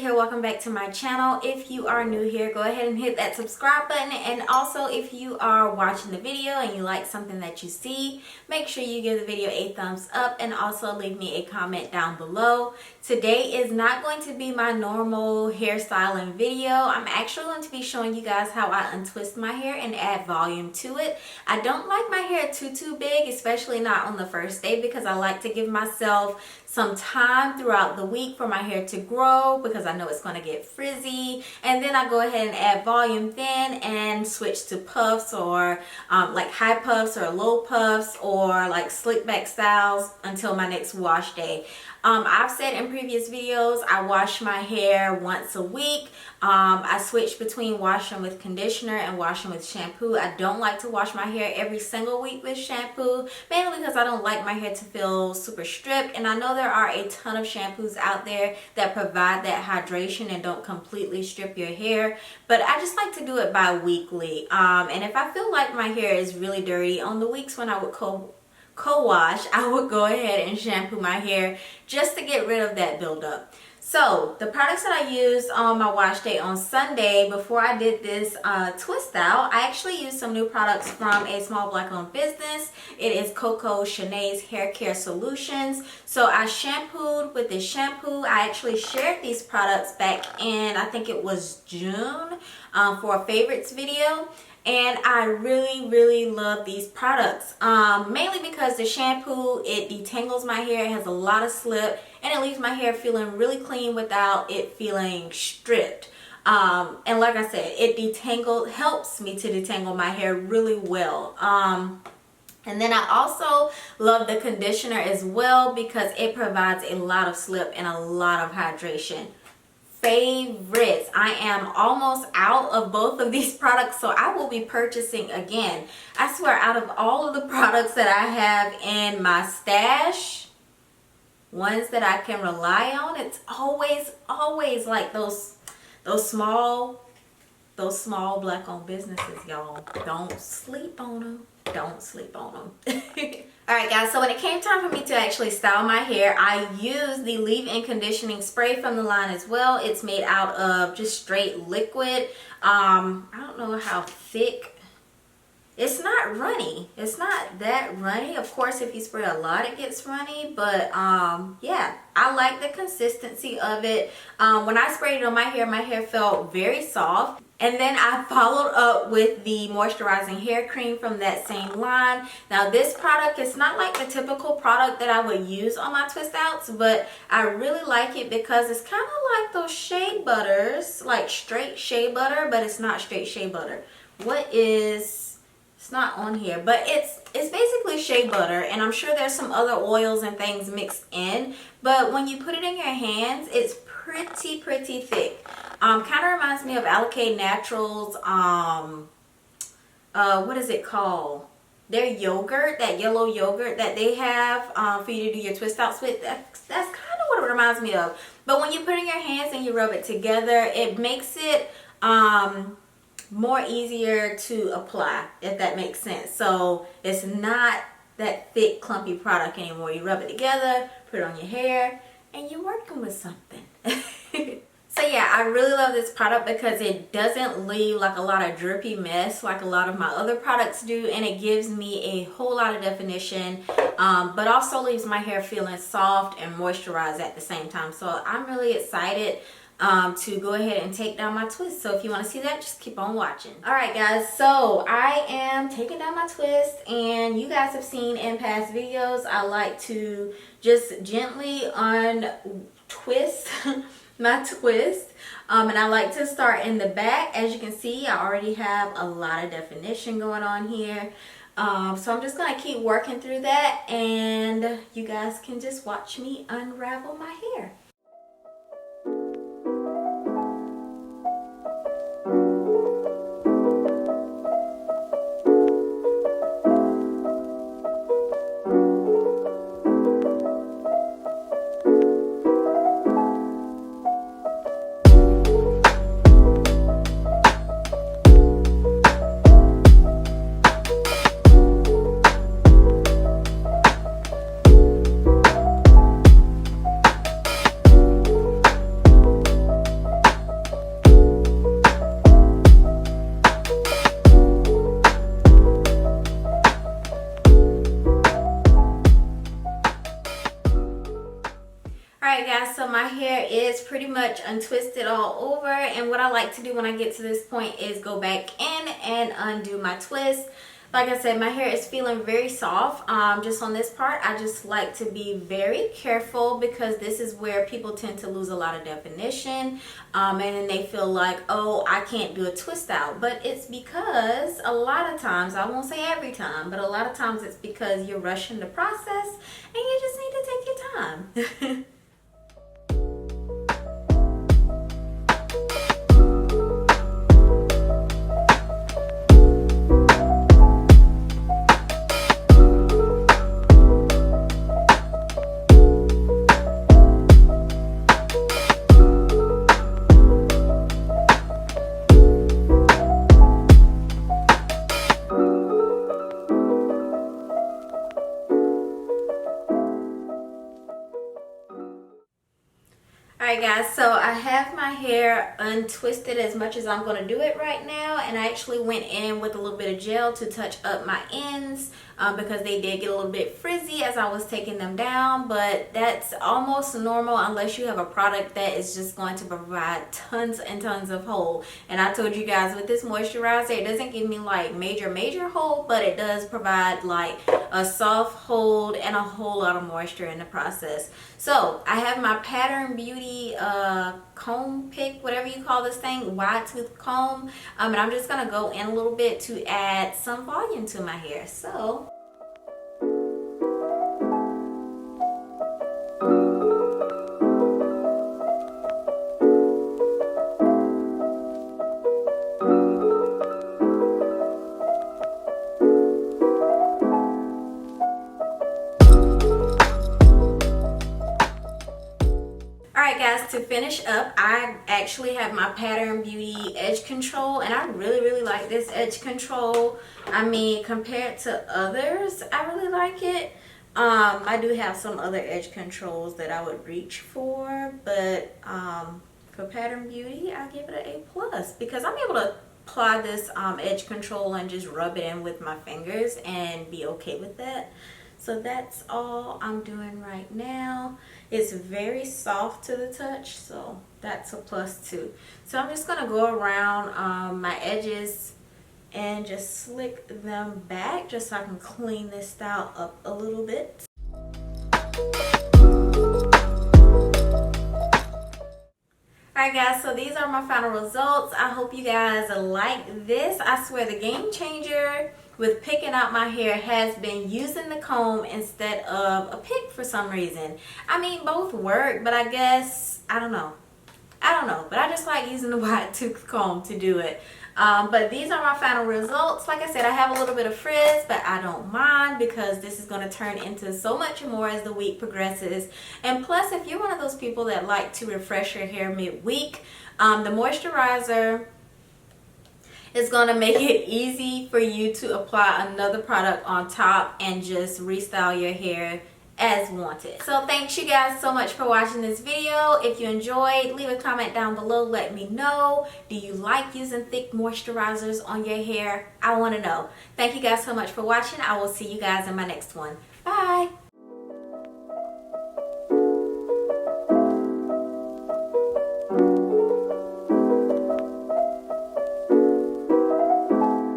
here. Welcome back to my channel. If you are new here, go ahead and hit that subscribe button, and also if you are watching the video and you like something that you see, make sure you give the video a thumbs up and also leave me a comment down below. Today is not going to be my normal hairstyling video. I'm actually going to be showing you guys how I untwist my hair and add volume to it. I don't like my hair too big, especially not on the first day, because I like to give myself some time throughout the week for my hair to grow, because I know it's going to get frizzy, and then I go ahead and add volume then and switch to puffs, or like high puffs or low puffs, or like slick back styles until my next wash day. I've said in previous videos I wash my hair once a week. I switch between washing with conditioner and washing with shampoo. I don't like to wash my hair every single week with shampoo, mainly because I don't like my hair to feel super stripped, and I know there are a ton of shampoos out there that provide that hydration and don't completely strip your hair, but I just like to do it bi-weekly. And if I feel like my hair is really dirty, on the weeks when I would co-wash, I would go ahead and shampoo my hair just to get rid of that buildup. So the products that I used on my wash day on Sunday, before I did this twist out, I actually used some new products from a small black owned business. It is Coco Chanel's Hair Care Solutions. So I shampooed with this shampoo. I actually shared these products back in, I think it was June, for a favorites video. And I really love these products, mainly because the shampoo, it detangles my hair, it has a lot of slip, and it leaves my hair feeling really clean without it feeling stripped. And like I said, it helps me to detangle my hair really well. And then I also love the conditioner as well, because it provides a lot of slip and a lot of hydration. Favorites. I am almost out of both of these products, so I will be purchasing again. I swear, out of all of the products that I have in my stash, ones that I can rely on, it's always like those small black owned businesses, y'all. Don't sleep on them. Don't sleep on them. Alright guys, so when it came time for me to actually style my hair, I used the leave-in conditioning spray from the line as well. It's made out of just straight liquid. I don't know how thick. It's not runny. It's not that runny. Of course, if you spray a lot, it gets runny. But yeah, I like the consistency of it. When I sprayed it on my hair felt very soft. And then I followed up with the moisturizing hair cream from that same line. Now this product is not like the typical product that I would use on my twist outs, but I really like it because it's kind of like those shea butters, like straight shea butter, but it's not straight shea butter. It's not on here, but it's basically shea butter, and I'm sure there's some other oils and things mixed in, but when you put it in your hands, it's pretty thick. Kind of reminds me of Alkay Naturals, what is it called? Their yogurt, that yellow yogurt that they have for you to do your twist outs with. That's kind of what it reminds me of. But when you put it in your hands and you rub it together, it makes it more easier to apply, if that makes sense. So it's not that thick clumpy product anymore. You rub it together, put it on your hair, and you're working with something. So yeah, I really love this product because it doesn't leave like a lot of drippy mess like a lot of my other products do, and it gives me a whole lot of definition, but also leaves my hair feeling soft and moisturized at the same time. So I'm really excited to go ahead and take down my twist. So if you want to see that, just keep on watching. Alright guys, so I am taking down my twist, and you guys have seen in past videos I like to just gently untwist my twist, and I like to start in the back. As you can see, I already have a lot of definition going on here, so I'm just gonna keep working through that, and you guys can just watch me unravel my hair. my hair is pretty much untwisted all over, and what I like to do when I get to this point is go back in and undo my twist. Like I said, my hair is feeling very soft. Just on this part, I just like to be very careful because this is where people tend to lose a lot of definition. And then they feel like, oh, I can't do a twist out. But it's because a lot of times, I won't say every time, but a lot of times it's because you're rushing the process and you just need to take your time. Alright guys, so I have my hair untwisted as much as I'm going to do it right now, and I actually went in with a little bit of gel to touch up my ends because they did get a little bit frizzy as I was taking them down, but that's almost normal unless you have a product that is just going to provide tons and tons of hold. And I told you guys with this moisturizer, it doesn't give me like major hold, but it does provide like a soft hold and a whole lot of moisture in the process. So I have my Pattern Beauty comb pick, whatever you call this thing, wide tooth comb, and I'm just gonna go in a little bit to add some volume to my hair. So alright guys, to finish up, I actually have my Pattern Beauty edge control, and I really like this edge control. I mean, compared to others, I really like it. I do have some other edge controls that I would reach for, but for Pattern Beauty, I give it an A+ because I'm able to apply this edge control and just rub it in with my fingers and be okay with that. So that's all I'm doing right now. It's very soft to the touch, so that's a plus too. So I'm just gonna go around my edges and just slick them back just so I can clean this style up a little bit. Alright guys, so these are my final results. I hope you guys like this. I swear the game changer with picking out my hair has been using the comb instead of a pick for some reason. I mean, both work, but I guess, I don't know, but I just like using the wide tooth comb to do it. But these are my final results. Like I said, I have a little bit of frizz, but I don't mind because this is going to turn into so much more as the week progresses. And plus, if you're one of those people that like to refresh your hair midweek, the moisturizer is going to make it easy for you to apply another product on top and just restyle your hair as wanted. So thanks you guys so much for watching this video. If you enjoyed, leave a comment down below. Let me know. Do you like using thick moisturizers on your hair? I want to know. Thank you guys so much for watching. I will see you guys in my next one. Bye.